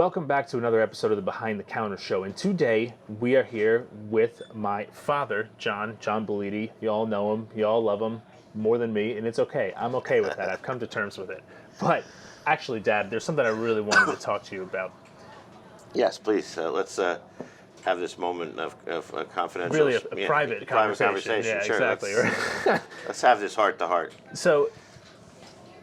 Welcome back to another episode of the Behind the Counter Show. And today we are here with my father, John Belidi. You all know him, you all love him more than me, and it's okay. I'm okay with that. I've come to terms with it. But actually, Dad, there's something I really wanted to talk to you about. Yes, please. Let's have this moment of confidential. Really, a private conversation. Yeah, sure. exactly. Let's have this heart to heart. So,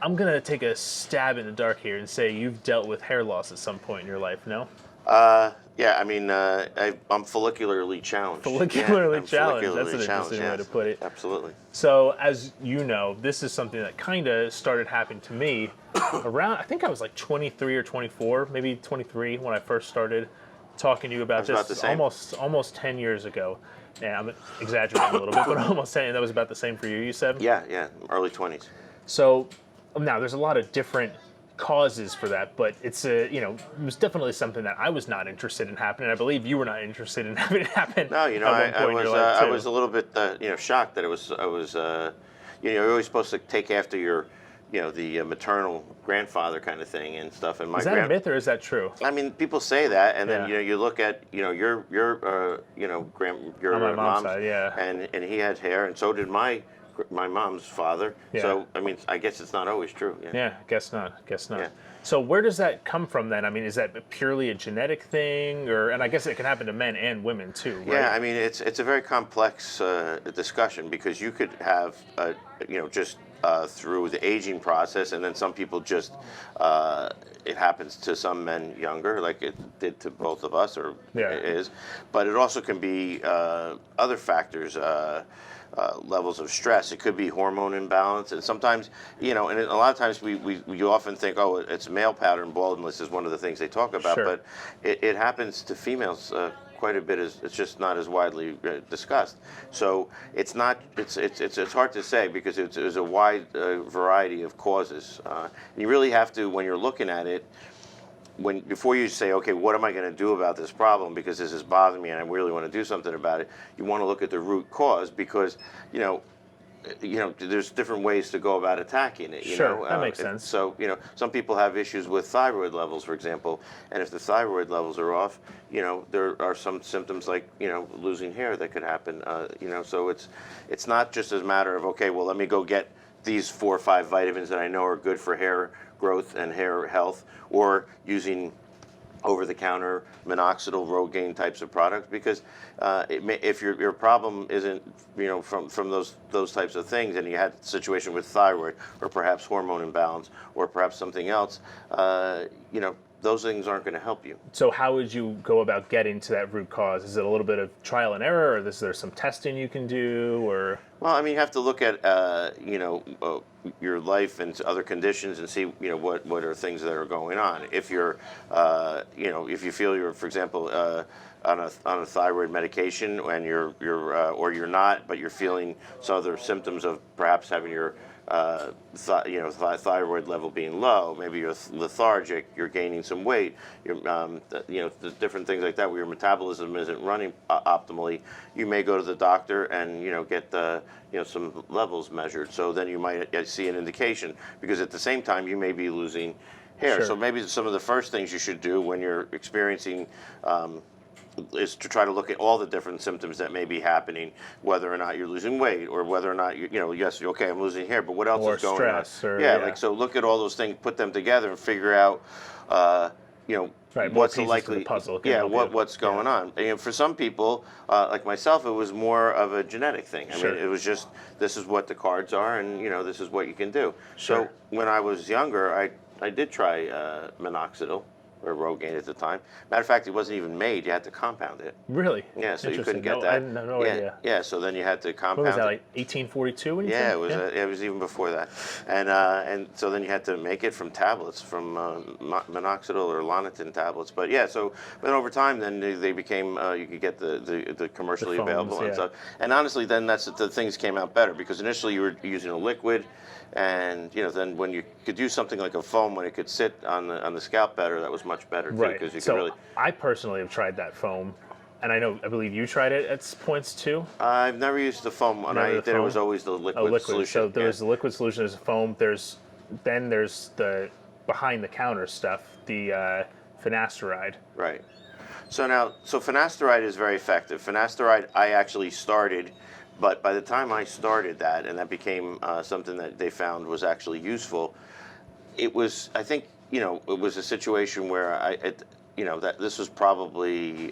I'm going to take a stab in the dark here and say you've dealt with hair loss at some point in your life, no? Yeah, I mean, I'm follicularly challenged. Follicularly challenged. Follicularly That's an interesting way to put it. Absolutely. So, as you know, this is something that kind of started happening to me around, I think I was like 23 or 24, maybe 23 when I first started talking to you about this almost 10 years ago. Yeah, I'm exaggerating a little bit, but almost 10. That was about the same for you, you said? Yeah, early 20s. So, now there's a lot of different causes for that, but it's it was definitely something that I was not interested in happening. I believe you were not interested in having it happen. No, I was a little bit shocked that I was you're always supposed to take after your the maternal grandfather kind of thing and stuff. And is that a myth or is that true? I mean, people say that, and then you look at your on my mom's side, yeah, and he had hair, and so did my mom's father. Yeah. So, I mean, I guess it's not always true. Yeah, guess not. Yeah. So where does that come from then? I mean, is that purely a genetic thing, and I guess it can happen to men and women too, right? Yeah, I mean, it's a very complex discussion because you could have, just through the aging process, and then some people just, it happens to some men younger, like it did to both of us, or it is. But it also can be other factors, levels of stress. It could be hormone imbalance, and sometimes, and a lot of times you often think, oh, it's male pattern baldness is one of the things they talk about, Sure. But it happens to females quite a bit. It's just not as widely discussed. So it's not. It's hard to say because it's a wide variety of causes. You really have to, when you're looking at it, before you say, okay, what am I going to do about this problem because this is bothering me and I really want to do something about it, you want to look at the root cause because, there's different ways to go about attacking it. Sure, that makes sense. So, some people have issues with thyroid levels, for example, and if the thyroid levels are off, there are some symptoms like, losing hair that could happen, so it's not just a matter of, okay, well, let me go get these 4 or 5 vitamins that I know are good for hair growth and hair health, or using over-the-counter minoxidil, Rogaine types of products, because if your problem isn't from those types of things, and you had a situation with thyroid or perhaps hormone imbalance or perhaps something else, those things aren't going to help you. So how would you go about getting to that root cause? Is it a little bit of trial and error, or is there some testing you can do, or? Well, I mean, you have to look at your life and other conditions and see what are things that are going on. If you're if you feel you're, for example, on a thyroid medication and or you're not, but you're feeling some other symptoms of perhaps having your thyroid level being low, maybe you're lethargic, you're gaining some weight, the different things like that where your metabolism isn't running optimally, you may go to the doctor and get some levels measured. So then you might see an indication, because at the same time you may be losing hair. Sure. So maybe some of the first things you should do when you're experiencing is to try to look at all the different symptoms that may be happening, whether or not you're losing weight, or whether or not yes, okay, I'm losing hair, but what else is going on? Stress, so look at all those things, put them together, and figure out, right, what's the likely the puzzle. What's going on. And for some people, like myself, it was more of a genetic thing. I mean, it was just, this is what the cards are, and this is what you can do. Sure. So when I was younger, I did try minoxidil, or Rogaine at the time. Matter of fact, it wasn't even made. You had to compound it. Really? Yeah, so you couldn't get I that. had no idea. Yeah, so then you had to compound What was that, it. like 1842 when you Yeah, said? it was even before that. And so then you had to make it from tablets, from minoxidil or Lonitin tablets. But yeah, so then over time, then they became, you could get the commercially available and stuff. And honestly, then the things came out better, because initially you were using a liquid, and then when you could use something like a foam, when it could sit on the scalp better, that was much better too, Right. because you So could really. I personally have tried that foam, and I believe you tried it at points too. I've never used the foam. When I did, it was always the liquid solution. So there's the liquid solution, there's a foam. There's the behind the counter stuff, the finasteride. Right. So finasteride is very effective. Finasteride, I actually started, but by the time I started that, and that became something that they found was actually useful, it was, I think, it was a situation where that this was probably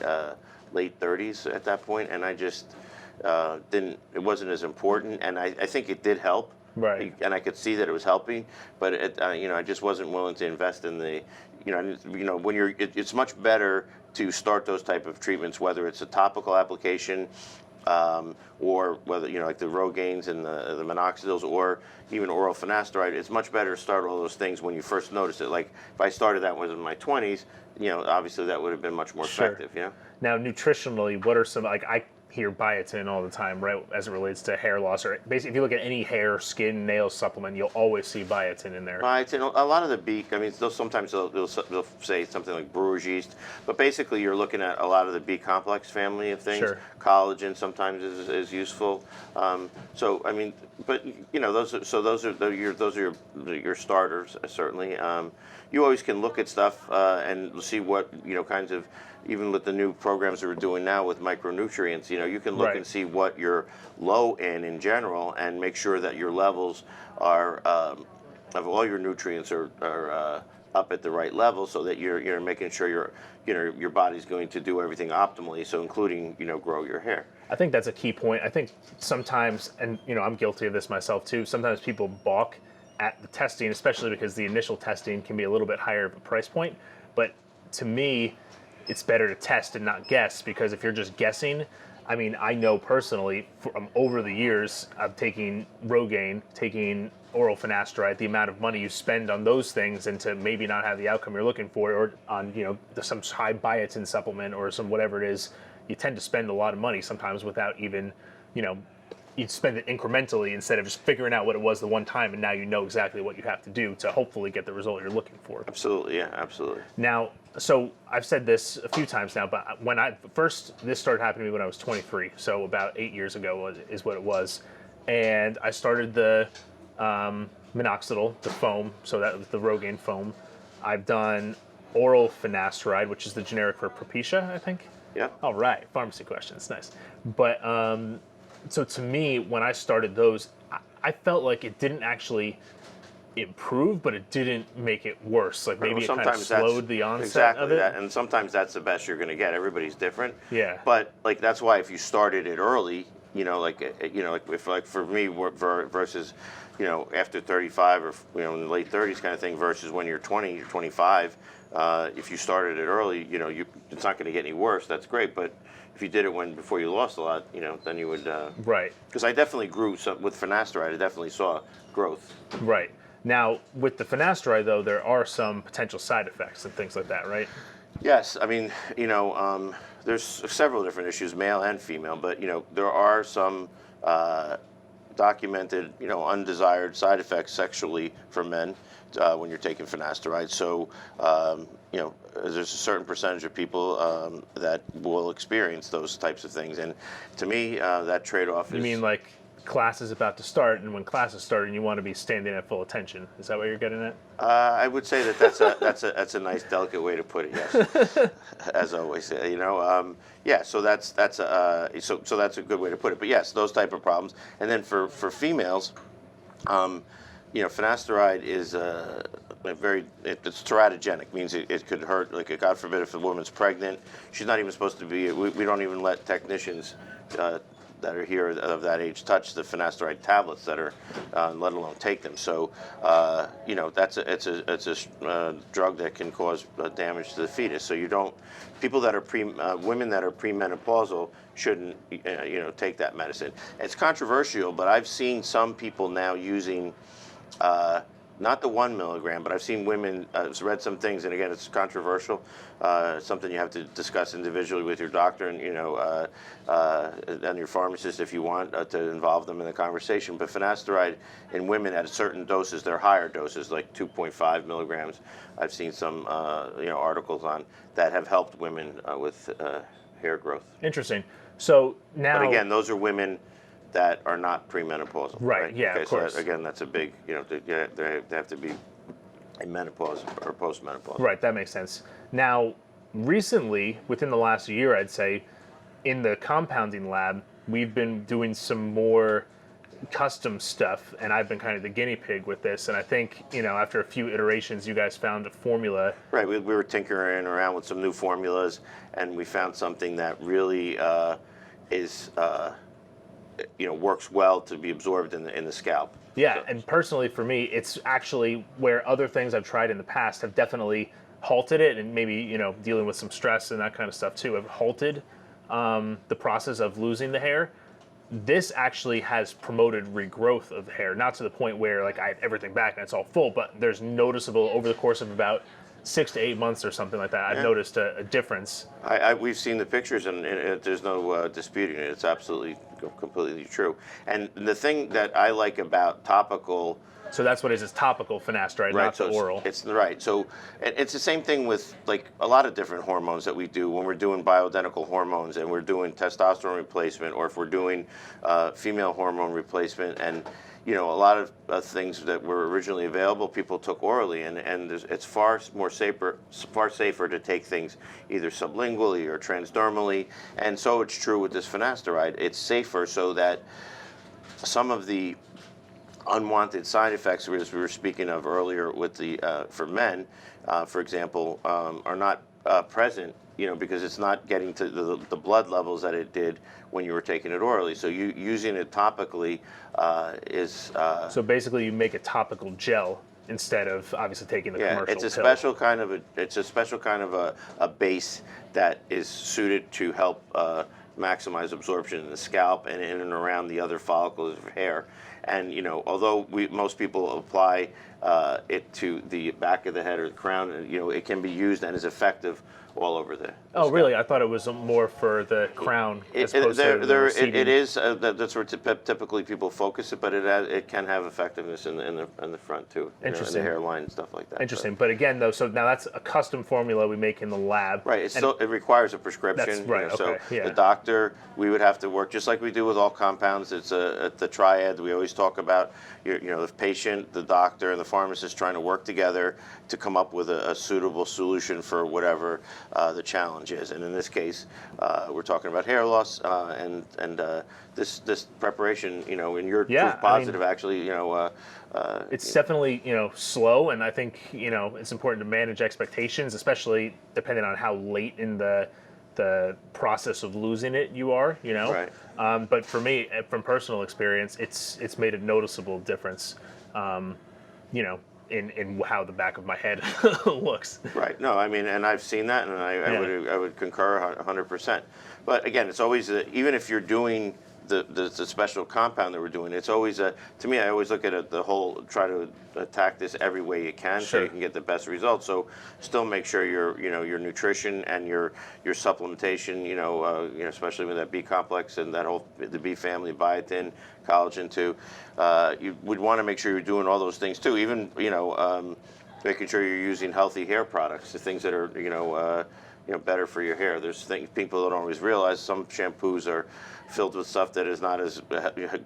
late 30s at that point, and I just it wasn't as important, and I think it did help. Right. And I could see that it was helping, but I just wasn't willing to invest in the, when it's much better to start those type of treatments, whether it's a topical application, or whether like the Rogaines and the minoxidils, or even oral finasteride. It's much better to start all those things when you first notice it. Like if I started that when I was in my 20s, obviously that would have been much more effective. Now, nutritionally, what are some, like, I hear biotin all the time, right, as it relates to hair loss, or basically if you look at any hair, skin, nail supplement, you'll always see biotin in there. Biotin, a lot of the B, sometimes they'll say something like brewer's yeast, but basically you're looking at a lot of the B complex family of things. Sure. Collagen sometimes is useful. Those are your starters, certainly. You always can look at stuff and see what kinds of, even with the new programs that we're doing now with micronutrients, you can look and see what you're low in general, and make sure that your levels are of all your nutrients are up at the right level, so that you're making sure your body's going to do everything optimally. So including grow your hair. I think that's a key point. I think sometimes, and I'm guilty of this myself too, sometimes people balk at the testing, especially because the initial testing can be a little bit higher of a price point. But to me, it's better to test and not guess, because if you're just guessing, I know personally from over the years of taking Rogaine, taking oral finasteride, the amount of money you spend on those things, and to maybe not have the outcome you're looking for, or on some high biotin supplement or some whatever it is, you tend to spend a lot of money sometimes without even, you spend it incrementally instead of just figuring out what it was the one time, and now you know exactly what you have to do to hopefully get the result you're looking for. Absolutely, yeah, absolutely. Now, so I've said this a few times now, but when this started happening to me when I was 23, so about 8 years ago is what it was, and I started the minoxidil, the foam, so that was the Rogaine foam. I've done oral finasteride, which is the generic for Propecia, I think. Yeah. All right, pharmacy questions, nice. But so to me, when I started those, I felt like it didn't actually improve, but it didn't make it worse. Like maybe it kind of slowed the onset of it. And sometimes that's the best you're going to get. Everybody's different. Yeah. But like that's why if you started it early, if for me versus after 35 or in the late 30s kind of thing, versus when you're 20, you're 25. If you started it early, it's not going to get any worse. That's great, but if you did it before you lost a lot, then you would. Right. Because I definitely grew with finasteride. I definitely saw growth. Right. Now, with the finasteride, though, there are some potential side effects and things like that, right? Yes. There's several different issues, male and female, but there are some documented, undesired side effects sexually for men when you're taking finasteride. So, there's a certain percentage of people that will experience those types of things, and to me, that trade-off is. You mean like class is about to start, and when class is starting, you want to be standing at full attention? Is that what you're getting at? I would say that's a nice, delicate way to put it. Yes, as always, yeah. So that's a good way to put it. But yes, those type of problems, and then for females, finasteride is it's teratogenic, means it could hurt. Like, God forbid, if a woman's pregnant, she's not even supposed to be. We don't even let technicians that are here of that age touch the finasteride tablets that are, let alone take them. So, it's a drug that can cause damage to the fetus. So people that are women that are premenopausal shouldn't, take that medicine. It's controversial, but I've seen some people now using. Not the 1 milligram, but I've seen women, I've read some things, and again, it's controversial, something you have to discuss individually with your doctor and, and your pharmacist if you want to involve them in the conversation. But finasteride in women at certain doses, they're higher doses, like 2.5 milligrams. I've seen some, articles on that have helped women with hair growth. Interesting. So now. But again, those are women that are not premenopausal. Right, yeah, okay, of course. So again, that's a big, they have to be in menopause or postmenopause. Right, that makes sense. Now, recently, within the last year, I'd say, in the compounding lab, we've been doing some more custom stuff, and I've been kind of the guinea pig with this. And I think, after a few iterations, you guys found a formula. Right, we were tinkering around with some new formulas, and we found something that really is, works well to be absorbed in the scalp. Yeah, and personally for me, it's actually where other things I've tried in the past have definitely halted it, and maybe, dealing with some stress and that kind of stuff too, have halted the process of losing the hair. This actually has promoted regrowth of the hair, not to the point where like I have everything back and it's all full, but there's noticeable over the course of about 6 to 8 months or something like that. I've noticed a difference. We've seen the pictures, and there's no disputing it. It's absolutely completely true. And the thing that I like about topical. So that's what it is. It's topical finasteride, not the oral. It's right. So it's the same thing with like a lot of different hormones that we do when we're doing bioidentical hormones, and we're doing testosterone replacement, or if we're doing female hormone replacement. And a lot of things that were originally available, people took orally, and it's far safer to take things either sublingually or transdermally. And so it's true with this finasteride. It's safer so that some of the unwanted side effects, as we were speaking of earlier with the for men, for example, are not present, because it's not getting to the blood levels that it did when you were taking it orally. So using it topically is. So basically, you make a topical gel instead of obviously taking the commercial it's a pill. special kind of a base that is suited to help maximize absorption in the scalp and in and around the other follicles of hair. And although most people apply it to the back of the head or the crown, it can be used and is effective all over the scalp. Really? I thought it was more for the crown as opposed to the receding. It is. That's where typically people focus it, but it can have effectiveness in the front too. Interesting. In the hairline and stuff like that. Interesting. But again, though, so now that's a custom formula we make in the lab. Right. It requires a prescription. That's right. So yeah. the doctor, we would have to work just like we do with all compounds. It's the triad we always talk about. The patient, the doctor, and the pharmacist trying to work together to come up with a suitable solution for whatever the challenge is. And in this case, we're talking about hair loss, and this preparation, in your proof positive, actually, it's definitely slow, and I think it's important to manage expectations, especially depending on how late in the process of losing it you are. Right. But for me, from personal experience, it's made a noticeable difference. In how the back of my head looks. Right. No, I mean, and I've seen that, and I would concur 100%. But again, it's always even if you're doing the special compound that we're doing, it's always to me, I always look at it try to attack this every way you can, so you can get the best results. So still make sure your nutrition and your supplementation, especially with that B complex and the B family, biotin, collagen too. You would want to make sure you're doing all those things too. Even making sure you're using healthy hair products, the things that are better for your hair. There's things people don't always realize. Some shampoos are filled with stuff that is not as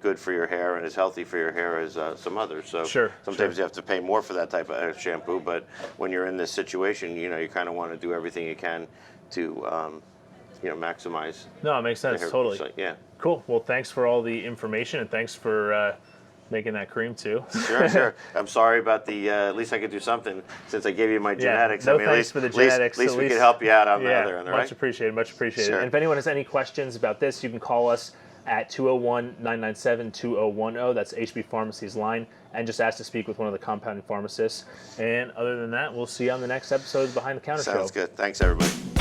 good for your hair and as healthy for your hair as some others. So sometimes you have to pay more for that type of shampoo. But when you're in this situation, you kind of want to do everything you can to maximize. No, it makes sense. Totally. So, yeah. Cool. Well, thanks for all the information, and thanks for making that cream too. Sure. I'm sorry about the. At least I could do something since I gave you my genetics. No, thanks for the genetics. At least we could help you out on the other end, right? Much appreciated. Much appreciated. Sure. And if anyone has any questions about this, you can call us at 201-997-2010. That's HB Pharmacy's line, and just ask to speak with one of the compounding pharmacists. And other than that, we'll see you on the next episode of Behind the Counter Show. Sounds good. Thanks, everybody.